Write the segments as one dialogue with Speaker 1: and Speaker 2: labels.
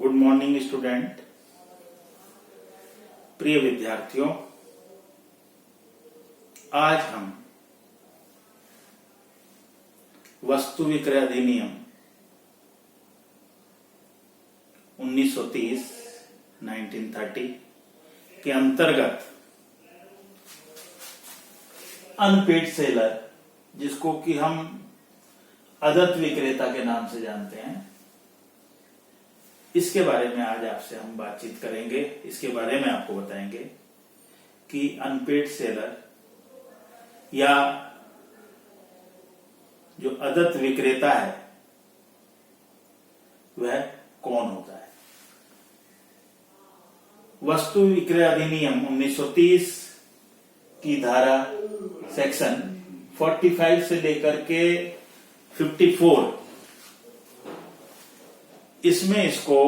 Speaker 1: Good morning student. प्रिय विद्यार्थियों, आज हम वस्तु विक्रय अधिनियम 1930 के अंतर्गत अनपेड सेलर, जिसको कि हम अदत्त विक्रेता के नाम से जानते हैं, इसके बारे में आज आपसे हम बातचीत करेंगे। इसके बारे में आपको बताएंगे कि अनपेड सेलर या जो अदत्त विक्रेता है वह कौन होता है। वस्तु विक्रय अधिनियम 1930 की धारा सेक्शन 45 से लेकर के 54, इसमें इसको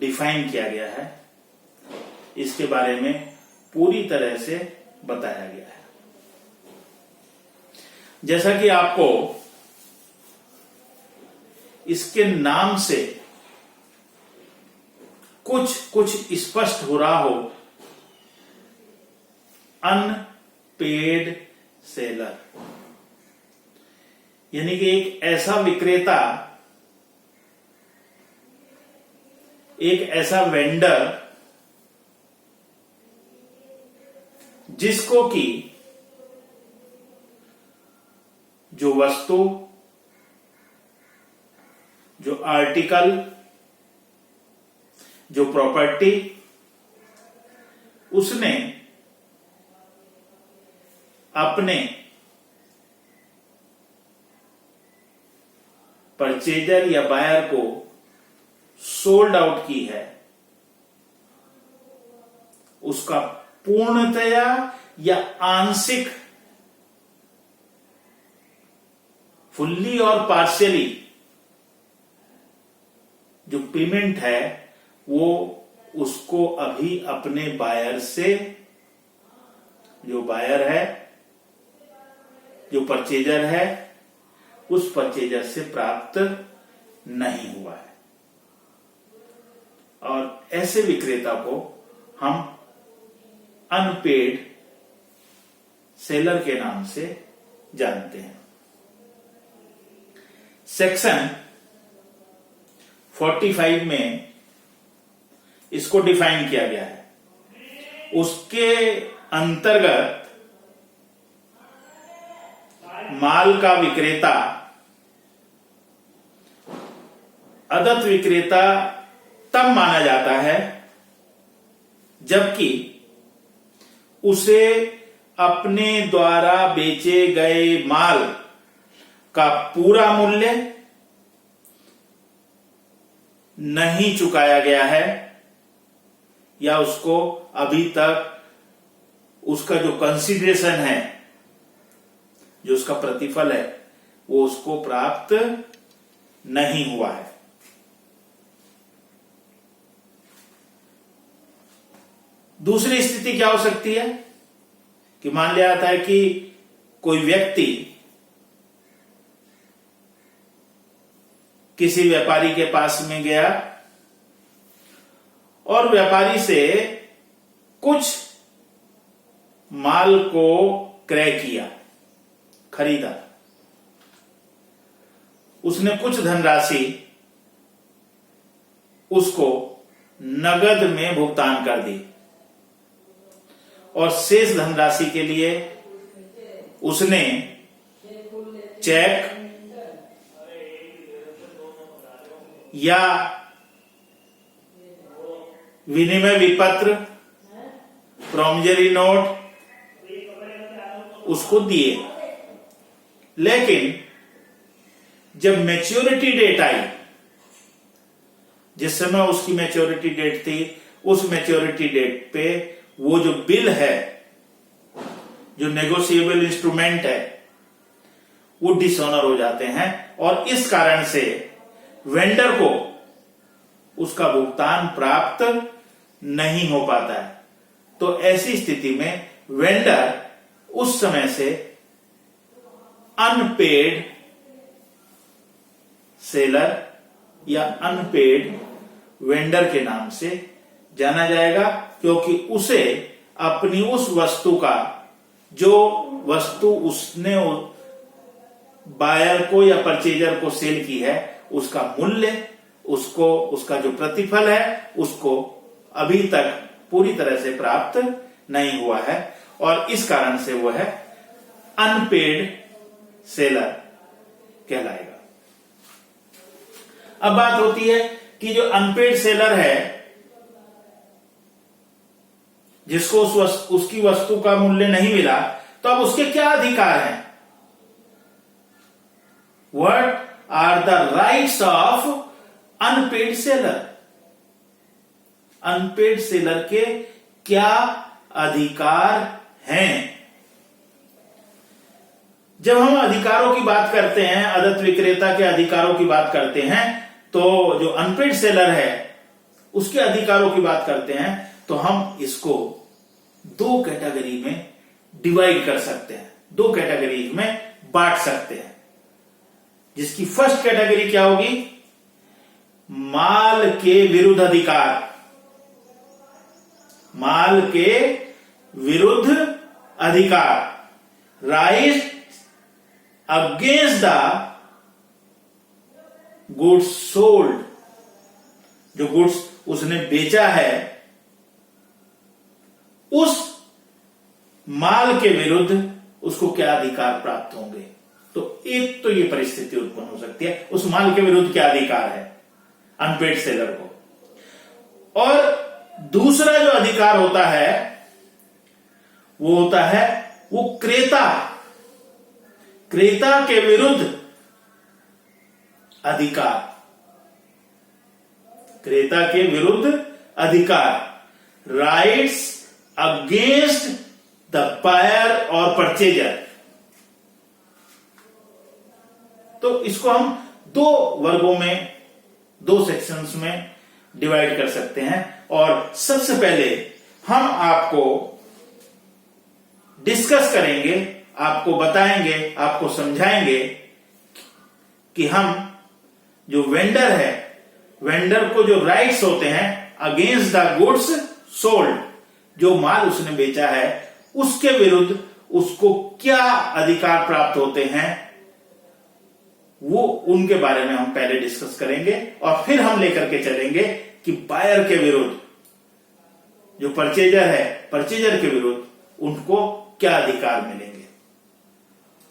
Speaker 1: डिफाइन किया गया है। इसके बारे में पूरी तरह से बताया गया है। जैसा कि आपको इसके नाम से कुछ स्पष्ट हो रहा हो, अनपेड सेलर यानी कि एक ऐसा विक्रेता, एक ऐसा वेंडर जिसको कि जो वस्तु, जो आर्टिकल, जो प्रॉपर्टी उसने अपने परचेजर या बायर को सोल्ड आउट की है, उसका पूर्णतया या आंशिक, फुल्ली और पार्शियली जो पेमेंट है वो उसको अभी अपने बायर से, जो बायर है, जो परचेजर है, उस परचेजर से प्राप्त नहीं हुआ है। और ऐसे विक्रेता को हम अनपेड सेलर के नाम से जानते हैं। सेक्शन 45 में इसको डिफाइन किया गया है। उसके अंतर्गत माल का विक्रेता, अदत्त विक्रेता तब माना जाता है जबकि उसे अपने द्वारा बेचे गए माल का पूरा मूल्य नहीं चुकाया गया है, या उसको अभी तक उसका जो कंसिडरेशन है, जो उसका प्रतिफल है, वो उसको प्राप्त नहीं हुआ है। दूसरी स्थिति क्या हो सकती है कि मान लिया जाता है कि कोई व्यक्ति किसी व्यापारी के पास में गया और व्यापारी से कुछ माल को क्रय किया, खरीदा। उसने कुछ धनराशि उसको नगद में भुगतान कर दी और शेष धनराशि के लिए उसने चेक या विनिमय विपत्र, प्रॉमिजरी नोट उसको दिए। लेकिन जब मैच्योरिटी डेट आई, जिस समय उसकी मैच्योरिटी डेट थी, उस मैच्योरिटी डेट पे वो जो बिल है, जो नेगोशिएबल इंस्ट्रूमेंट है, वो डिसऑनर हो जाते हैं और इस कारण से वेंडर को उसका भुगतान प्राप्त नहीं हो पाता है। तो ऐसी स्थिति में वेंडर उस समय से अनपेड सेलर या अनपेड वेंडर के नाम से जाना जाएगा, क्योंकि उसे अपनी उस वस्तु का, जो वस्तु उसने बायर को या परचेजर को सेल की है, उसका मूल्य, उसको, उसका जो प्रतिफल है, उसको अभी तक पूरी तरह से प्राप्त नहीं हुआ है, और इस कारण से वो है अनपेड सेलर कहलाएगा। अब बात होती है कि जो अनपेड सेलर है, जिसको उसकी वस्तु का मूल्य नहीं मिला, तो अब उसके क्या अधिकार हैं? What are the rights of unpaid seller? Unpaid seller के क्या अधिकार हैं? जब हम अधिकारों की बात करते हैं, आदत विक्रेता के अधिकारों की बात करते हैं, तो जो अनपेड सेलर है उसके अधिकारों की बात करते हैं, तो हम इसको दो कैटेगरी में डिवाइड कर सकते हैं, दो कैटेगरी में बांट सकते हैं। जिसकी फर्स्ट कैटेगरी क्या होगी? माल के विरुद्ध अधिकार। माल के विरुद्ध अधिकार, right against the goods sold. जो गुड्स उसने बेचा है, उस माल के विरुद्ध उसको क्या अधिकार प्राप्त होंगे? तो एक तो ये परिस्थिति उत्पन्न हो सकती है, उस माल के विरुद्ध क्या अधिकार है अनपेड सेलर को। और दूसरा जो अधिकार होता है वो होता है वो क्रेता के विरुद्ध अधिकार। क्रेता के विरुद्ध अधिकार, राइट्स अगेंस्ट द बायर और परचेजर। तो इसको हम दो वर्गों में, दो सेक्शंस में डिवाइड कर सकते हैं। और सबसे पहले हम आपको डिस्कस करेंगे, आपको बताएंगे, आपको समझाएंगे कि हम जो वेंडर है, वेंडर को जो राइट्स होते हैं अगेंस्ट द गुड्स सोल्ड, जो माल उसने बेचा है उसके विरुद्ध उसको क्या अधिकार प्राप्त होते हैं, वो उनके बारे में हम पहले डिस्कस करेंगे। और फिर हम लेकर के चलेंगे कि बायर के विरुद्ध, जो परचेजर है, परचेजर के विरुद्ध उनको क्या अधिकार मिलेंगे।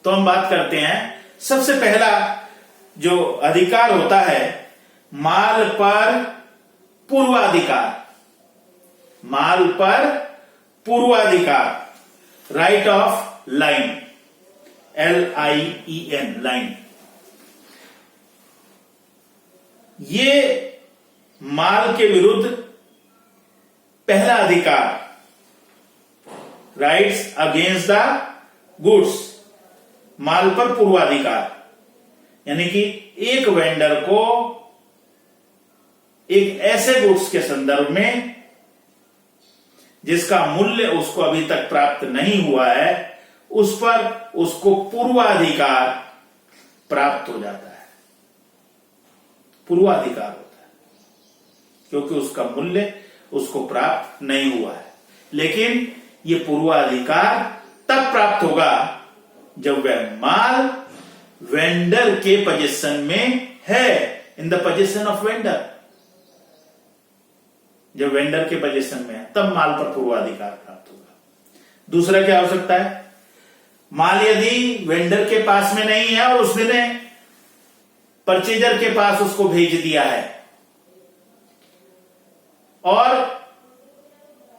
Speaker 1: तो हम बात करते हैं, सबसे पहला जो अधिकार होता है माल पर पूर्वाधिकार। माल पर पूर्वाधिकार, right of line, LIEN, line. ये माल के विरुद्ध पहला अधिकार, राइट्स अगेंस्ट द गुड्स, माल पर पूर्वाधिकार। यानी कि एक वेंडर को एक ऐसे गुड्स के संदर्भ में जिसका मूल्य उसको अभी तक प्राप्त नहीं हुआ है, उस पर उसको पूर्वाधिकार प्राप्त हो जाता है। पूर्वाधिकार होता है क्योंकि उसका मूल्य उसको प्राप्त नहीं हुआ है। लेकिन यह पूर्वाधिकार तब प्राप्त होगा जब वह माल वेंडर के पोजीशन में है, in the position of vendor. जब वेंडर के पोजीशन में है तब माल पर पूर्वाधिकार प्राप्त होगा। दूसरा क्या हो सकता है? माल यदि वेंडर के पास में नहीं है और उसने परचेजर के पास उसको भेज दिया है और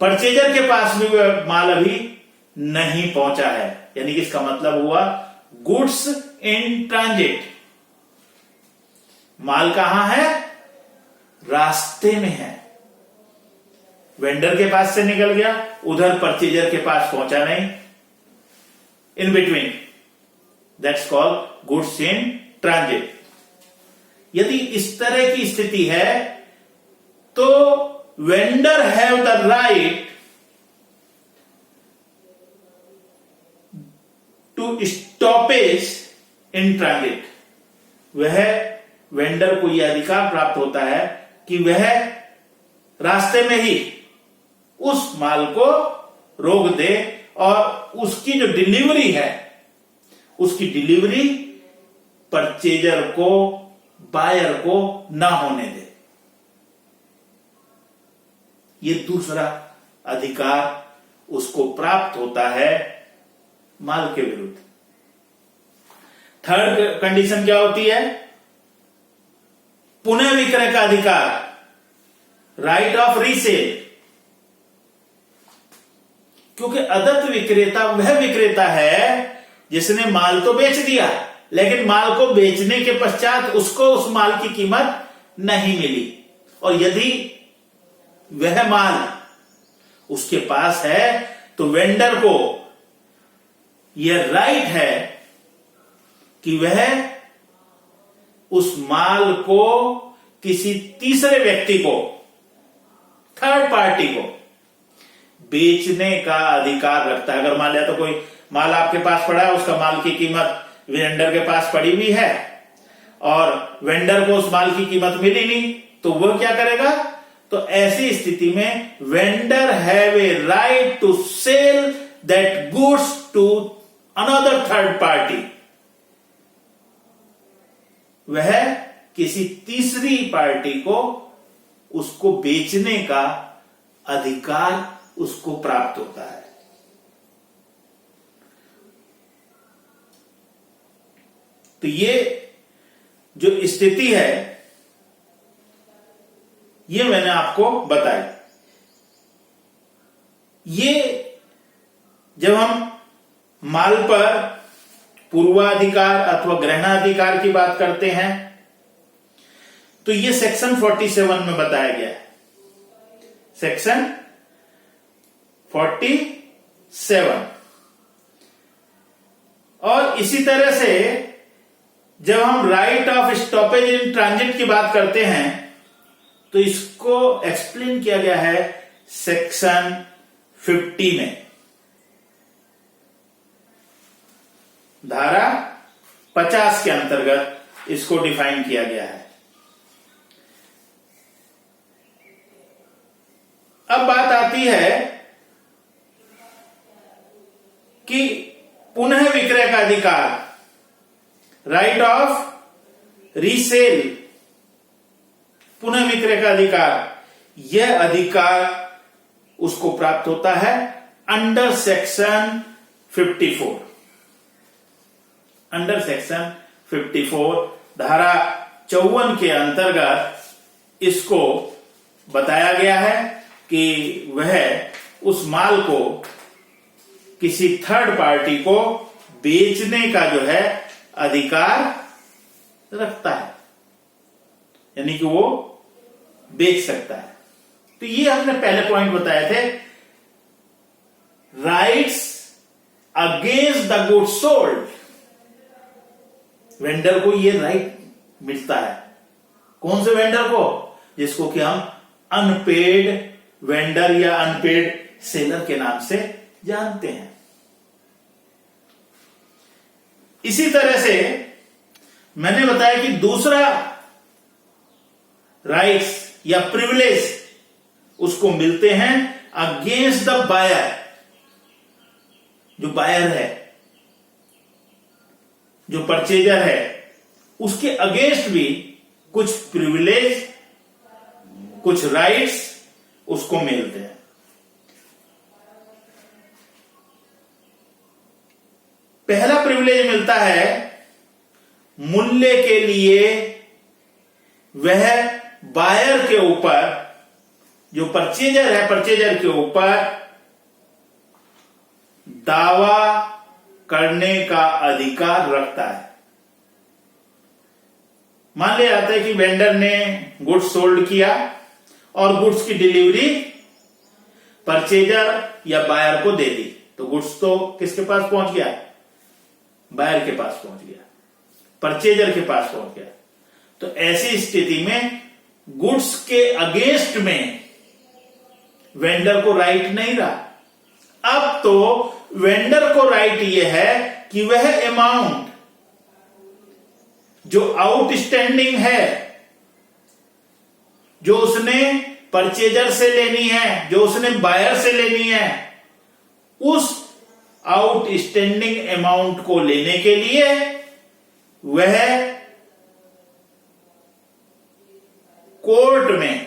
Speaker 1: परचेजर के पास भी वह माल अभी नहीं पहुंचा है, यानी कि इसका मतलब हुआ गुड्स इन ट्रांजिट। माल कहां है? रास्ते में है। वेंडर के पास से निकल गया, उधर परचेजर के पास पहुंचा नहीं, in between, that's called goods in transit. यदि इस तरह की स्थिति है तो vendor have the right to stoppage in transit. वह वेंडर को यह अधिकार प्राप्त होता है कि वह रास्ते में ही उस माल को रोक दे और उसकी जो डिलीवरी है, उसकी डिलीवरी परचेजर को, बायर को ना होने दे। ये दूसरा अधिकार उसको प्राप्त होता है माल के विरुद्ध। थर्ड कंडीशन क्या होती है? पुनः विक्रय का अधिकार, राइट ऑफ रीसेल। क्योंकि अदत्त विक्रेता वह विक्रेता है जिसने माल तो बेच दिया, लेकिन माल को बेचने के पश्चात उसको उस माल की कीमत नहीं मिली, और यदि वह माल उसके पास है तो वेंडर को यह राइट है कि वह उस माल को किसी तीसरे व्यक्ति को, थर्ड पार्टी को बेचने का अधिकार रखता है। अगर मान लिया तो कोई माल आपके पास पड़ा है, उसका माल की कीमत वेंडर के पास पड़ी हुई है और वेंडर को उस माल की कीमत मिली नहीं, तो वह क्या करेगा? तो ऐसी स्थिति में vendor have a right to sell that goods to another third party. वह किसी तीसरी पार्टी को उसको बेचने का अधिकार उसको प्राप्त होता है। तो ये जो स्थिति है ये मैंने आपको बताई। ये जब हम माल पर पूर्वाधिकार अथवा ग्रहणाधिकार की बात करते हैं तो ये सेक्शन 47 में बताया गया है। सेक्शन 47। और इसी तरह से जब हम right of stoppage in transit की बात करते हैं तो इसको एक्सप्लेन किया गया है सेक्शन 50 में। धारा 50 के अंतर्गत इसको डिफाइन किया गया है। अब बात आती है कि पुनः विक्रय का अधिकार, राइट ऑफ रीसेल, पुनः विक्रय का अधिकार, यह अधिकार उसको प्राप्त होता है अंडर सेक्शन 54। अंडर सेक्शन 54 धारा 54 के अंतर्गत इसको बताया गया है कि वह उस माल को किसी थर्ड पार्टी को बेचने का जो है अधिकार रखता है, यानी कि वो बेच सकता है। तो ये हमने पहले पॉइंट बताए थे, rights against the goods sold. Vendor को ये राइट मिलता है। कौन से वेंडर को? जिसको कि हम अनपेड वेंडर या अनपेड सेलर के नाम से जानते हैं। इसी तरह से मैंने बताया कि दूसरा राइट्स या प्रिविलेज उसको मिलते हैं अगेंस्ट द बायर। जो बायर है, जो परचेजर है, उसके अगेंस्ट भी कुछ प्रिविलेज, कुछ राइट्स उसको मिलते हैं। पहला प्रिविलेज मिलता है मूल्य के लिए वह बायर के ऊपर, जो परचेजर है, परचेजर के ऊपर दावा करने का अधिकार रखता है। मान लिया जाता है कि वेंडर ने गुड्स सोल्ड किया और गुड्स की डिलीवरी परचेजर या बायर को दे दी, तो गुड्स तो किसके पास पहुंच गया? बायर के पास पहुंच गया, परचेजर के पास पहुंच गया। तो ऐसी स्थिति में गुड्स के अगेंस्ट में वेंडर को राइट नहीं रहा। अब तो वेंडर को राइट यह है कि वह अमाउंट जो आउटस्टैंडिंग है, जो उसने परचेजर से लेनी है, जो उसने बायर से लेनी है, उस आउटस्टैंडिंग अमाउंट को लेने के लिए वह कोर्ट में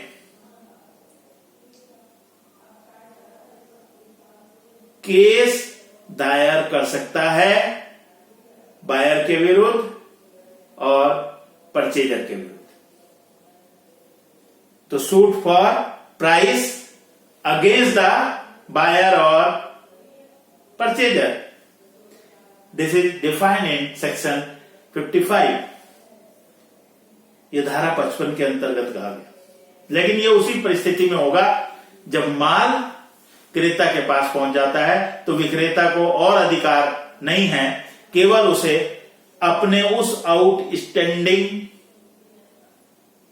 Speaker 1: केस दायर कर सकता है बायर के विरुद्ध और परचेजर के विरुद्ध। तो suit for price against the buyer और purchaser, this is defined in section 55। यह धारा 55 के अंतर्गत कहा गया। लेकिन यह उसी परिस्थिति में होगा जब माल क्रेता के पास पहुंच जाता है, तो विक्रेता को और अधिकार नहीं है, केवल उसे अपने उस आउटस्टैंडिंग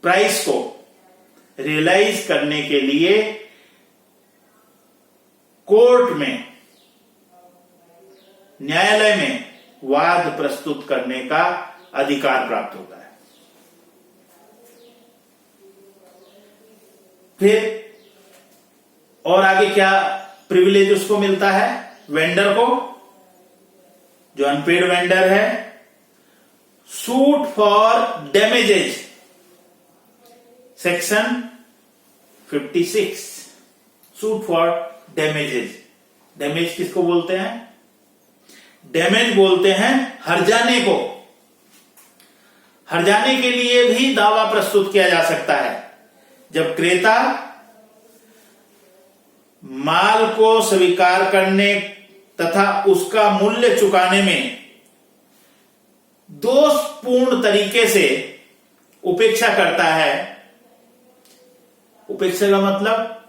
Speaker 1: प्राइस को रियलाइज करने के लिए कोर्ट में, न्यायालय में वाद प्रस्तुत करने का अधिकार प्राप्त होता है। फिर और आगे क्या प्रिविलेज उसको मिलता है, वेंडर को, जो अनपेड वेंडर है, suit for damages, section 56, suit for damages. Damage किसको बोलते हैं? डैमेज बोलते हैं हर्जाने को। हर्जाने के लिए भी दावा प्रस्तुत किया जा सकता है जब क्रेता माल को स्वीकार करने तथा उसका मूल्य चुकाने में दोषपूर्ण तरीके से उपेक्षा करता है। उपेक्षा का मतलब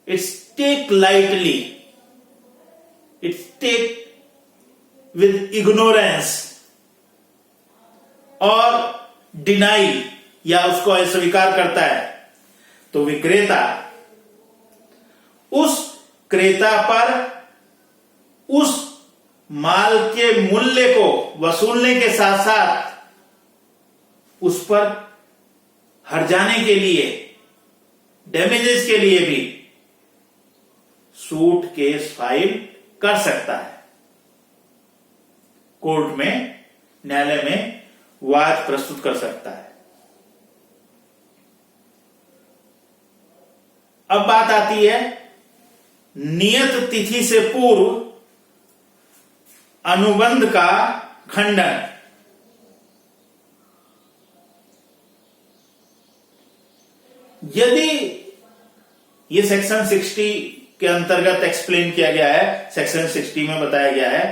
Speaker 1: it's take lightly, it's take with ignorance और डिनाई, या उसको अस्वीकार करता है, तो विक्रेता उस क्रेता पर उस माल के मूल्य को वसूलने के साथ साथ उस पर हर्जाने के लिए, डैमेजेस के लिए भी सूट केस फाइल कर सकता है। कोर्ट में, न्यायालय में वाद प्रस्तुत कर सकता है। अब बात आती है नियत तिथि से पूर्व अनुबंध का खंडन। यदि ये सेक्शन 60 के अंतर्गत एक्सप्लेन किया गया है, सेक्शन 60 में बताया गया है,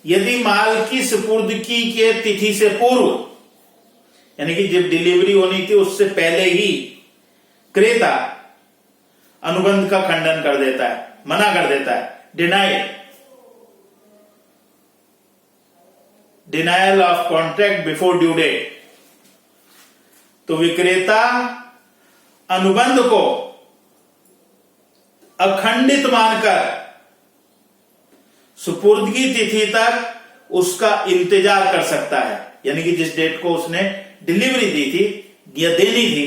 Speaker 1: यदि माल की सुपुर्दगी के तिथि से पूर्व, यानी कि जब डिलीवरी होनी थी उससे पहले ही क्रेता अनुबंध का खंडन कर देता है, मना कर देता है, denial of contract before due date, तो विक्रेता अनुबंध को अखंडित मानकर सुपुर्दगी तिथि तक उसका इंतजार कर सकता है। यानी कि जिस डेट को उसने डिलीवरी दी थी या देनी थी,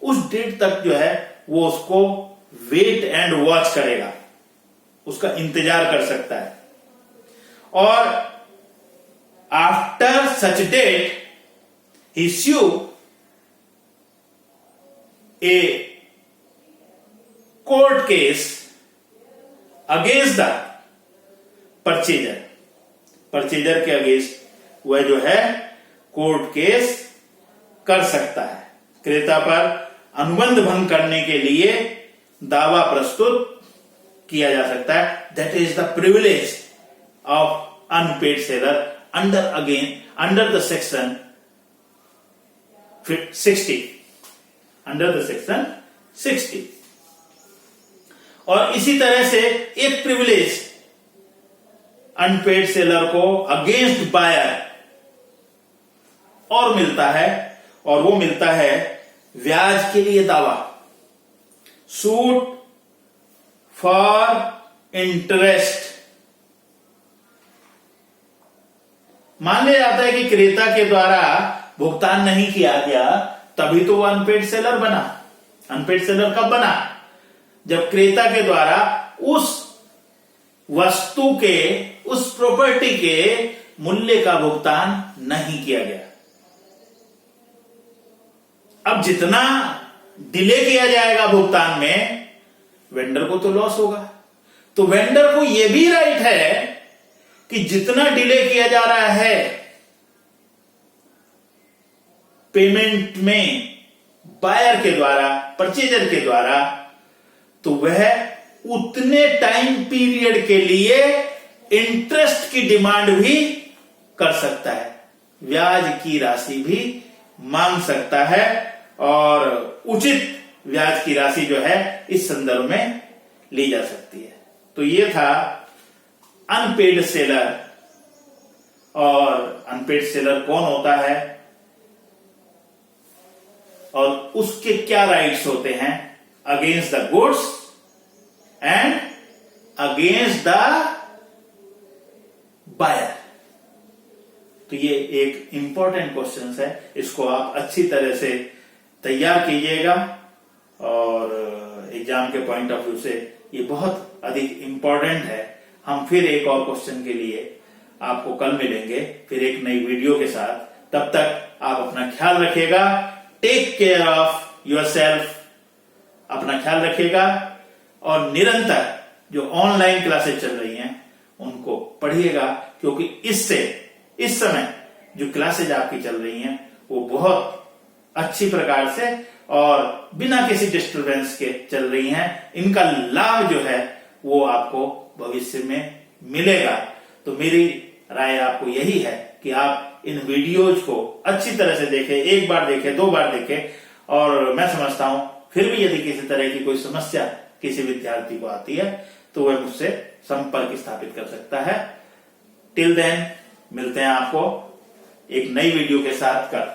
Speaker 1: उस डेट तक जो है वो उसको वेट एंड वॉच करेगा, उसका इंतजार कर सकता है। और आफ्टर सच डेट ही sue a court case against the purchaser, purchaser के अगेंस्ट वह जो है कोर्ट केस कर सकता है। क्रेता पर अनुबंध भंग करने के लिए दावा प्रस्तुत किया जा सकता है। That is the privilege of unpaired seller under the section 60, under the section 60। और इसी तरह से एक प्रिविलेज अनपेड सेलर को अगेंस्ट बायर और मिलता है, और वो मिलता है ब्याज के लिए दावा, सूट फॉर इंटरेस्ट। मान लिया जाता है कि क्रेता के द्वारा भुगतान नहीं किया गया, तभी तो वो अनपेड सेलर बना, अनपेड सेलर कब बना? जब क्रेता के द्वारा उस वस्तु के, उस प्रॉपर्टी के मूल्य का भुगतान नहीं किया गया। अब जितना डिले किया जाएगा भुगतान में, वेंडर को तो लॉस होगा। तो वेंडर को यह भी राइट है कि जितना डिले किया जा रहा है पेमेंट में बायर के द्वारा, परचेजर के द्वारा, तो वह उतने टाइम पीरियड के लिए इंटरेस्ट की डिमांड भी कर सकता है, ब्याज की राशि भी मांग सकता है, और उचित ब्याज की राशि जो है इस संदर्भ में ली जा सकती है। तो ये था अनपेड सेलर। और अनपेड सेलर कौन होता है और उसके क्या राइट्स होते हैं against the goods and against the buyer. तो ये एक इंपॉर्टेंट क्वेश्चन है, इसको आप अच्छी तरह से तैयार कीजिएगा, और एग्जाम के पॉइंट ऑफ व्यू से ये बहुत अधिक इंपॉर्टेंट है। हम फिर एक और क्वेश्चन के लिए आपको कल मिलेंगे, फिर एक नई वीडियो के साथ। तब तक आप अपना ख्याल रखिएगा। टेक केयर ऑफ योरसेल्फ, अपना ख्याल रखिएगा, और निरंतर जो ऑनलाइन क्लासेस चल रही हैं उनको पढ़िएगा, क्योंकि इससे इस समय जो क्लासेज आपकी चल रही हैं वो बहुत अच्छी प्रकार से और बिना किसी डिस्टरबेंस के चल रही हैं। इनका लाभ जो है वो आपको भविष्य में मिलेगा। तो मेरी राय आपको यही है कि आप इन वीडियोज को अच्छी तरह से देखें, एक बार देखें, 2 बार देखें, और मैं समझता हूं फिर भी यदि किसी तरह की कोई समस्या किसी विद्यार्थी को आती है तो वह मुझसे संपर्क स्थापित कर सकता है। टिल देन मिलते हैं आपको एक नई वीडियो के साथ कल।